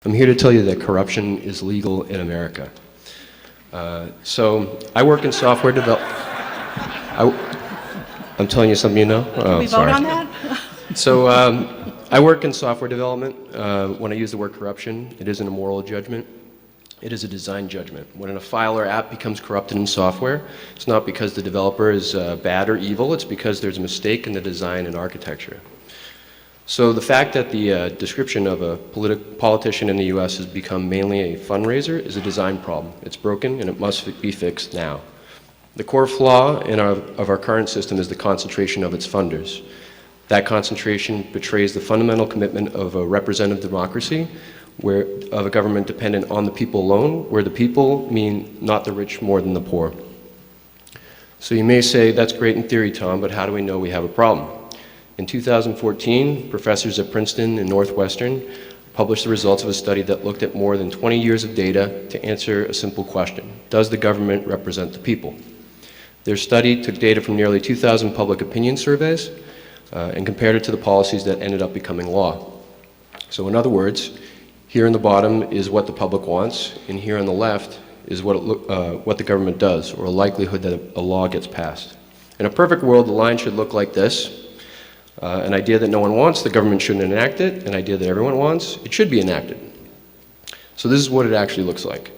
I'm here to tell you that corruption is legal in America. So I work in software development. I'm telling you something you know? Can we vote on that? So I work in software development. When I use the word corruption, it isn't a moral judgment. It is a design judgment. When a file or app becomes corrupted in software, it's not because the developer is bad or evil, it's because there's a mistake in the design and architecture. So the fact that the description of a politician in the US has become mainly a fundraiser is a design problem. It's broken and it must be fixed now. The core flaw of our current system is the concentration of its funders. That concentration betrays the fundamental commitment of a representative democracy, of a government dependent on the people alone, where the people mean not the rich more than the poor. So you may say, that's great in theory, Tom, but how do we know we have a problem? In 2014, professors at Princeton and Northwestern published the results of a study that looked at more than 20 years of data to answer a simple question: does the government represent the people? Their study took data from nearly 2,000 public opinion surveys and compared it to the policies that ended up becoming law. So in other words, here in the bottom is what the public wants, and here on the left is what the government does, or a likelihood that a law gets passed. In a perfect world, the line should look like this. An idea that no one wants, the government shouldn't enact it. An idea that everyone wants, it should be enacted. So this is what it actually looks like.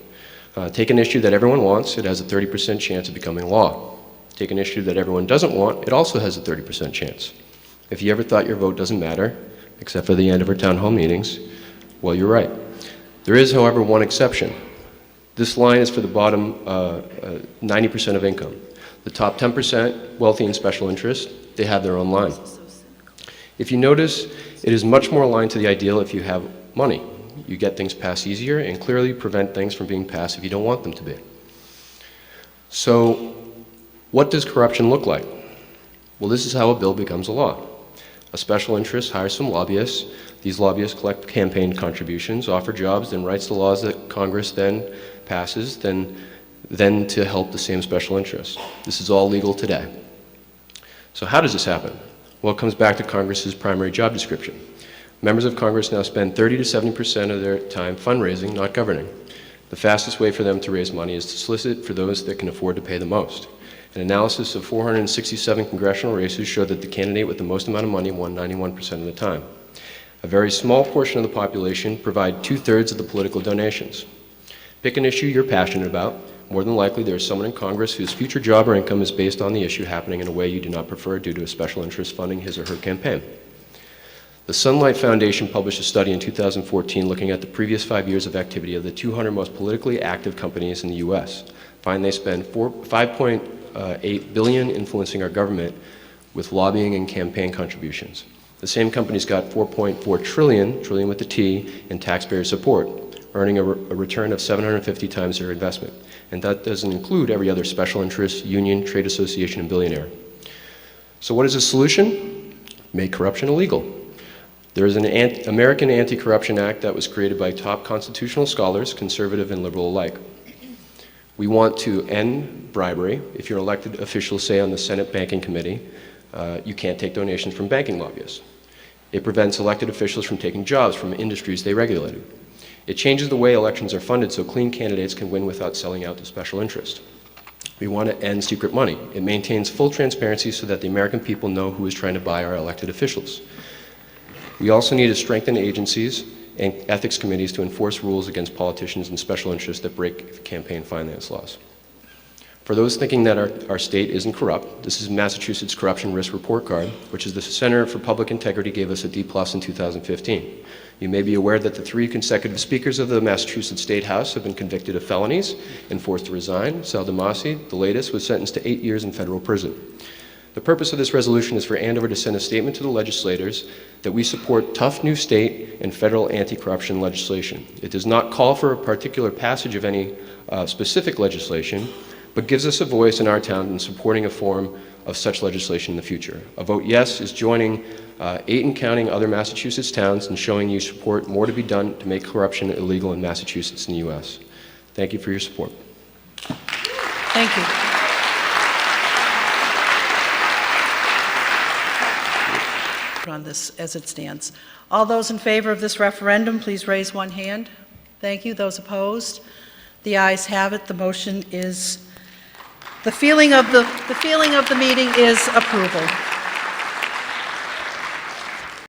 Take an issue that everyone wants, it has a 30% chance of becoming law. Take an issue that everyone doesn't want, it also has a 30% chance. If you ever thought your vote doesn't matter, except for the Andover Town Meetings, well, you're right. There is, however, one exception. This line is for the bottom 90% of income. The top 10%, wealthy and special interest, they have their own line. If you notice, it is much more aligned to the ideal if you have money. You get things passed easier and clearly prevent things from being passed if you don't want them to be. So, what does corruption look like? Well, this is how a bill becomes a law. A special interest hires some lobbyists. These lobbyists collect campaign contributions, offer jobs, then writes the laws that Congress then passes, then to help the same special interest. This is all legal today. So how does this happen? Well, it comes back to Congress's primary job description. Members of Congress now spend 30 to 70% of their time fundraising, not governing. The fastest way for them to raise money is to solicit for those that can afford to pay the most. An analysis of 467 congressional races showed that the candidate with the most amount of money won 91% of the time. A very small portion of the population provide 2/3 of the political donations. Pick an issue you're passionate about. More than likely, there is someone in Congress whose future job or income is based on the issue happening in a way you do not prefer due to a special interest funding his or her campaign. The Sunlight Foundation published a study in 2014 looking at the previous 5 years of activity of the 200 most politically active companies in the US. Find they spend $5.8 billion influencing our government with lobbying and campaign contributions. The same companies got $4.4 trillion with the T, in taxpayer support, earning a return of 750 times their investment. And that doesn't include every other special interest, union, trade association, and billionaire. So what is the solution? Make corruption illegal. There is an American Anti-Corruption Act that was created by top constitutional scholars, conservative and liberal alike. We want to end bribery. If you're an elected official, say on the Senate Banking Committee, you can't take donations from banking lobbyists. It prevents elected officials from taking jobs from industries they regulated. It changes the way elections are funded so clean candidates can win without selling out to special interest. We want to end secret money. It maintains full transparency so that the American people know who is trying to buy our elected officials. We also need to strengthen agencies and ethics committees to enforce rules against politicians and special interests that break campaign finance laws. For those thinking that our state isn't corrupt, this is Massachusetts Corruption Risk Report Card, which is the Center for Public Integrity gave us a D+ in 2015. You may be aware that the 3 consecutive speakers of the Massachusetts State House have been convicted of felonies and forced to resign. Sal Damasi, the latest, was sentenced to 8 years in federal prison. The purpose of this resolution is for Andover to send a statement to the legislators that we support tough new state and federal anti-corruption legislation. It does not call for a particular passage of any specific legislation, but gives us a voice in our town in supporting a form of such legislation in the future. A vote yes is joining 8 and counting other Massachusetts towns and showing you support more to be done to make corruption illegal in Massachusetts and the US. Thank you for your support. Thank you. on this as it stands. All those in favor of this referendum, please raise one hand. Thank you. Those opposed? The ayes have it. The motion is, the feeling of the meeting is approval.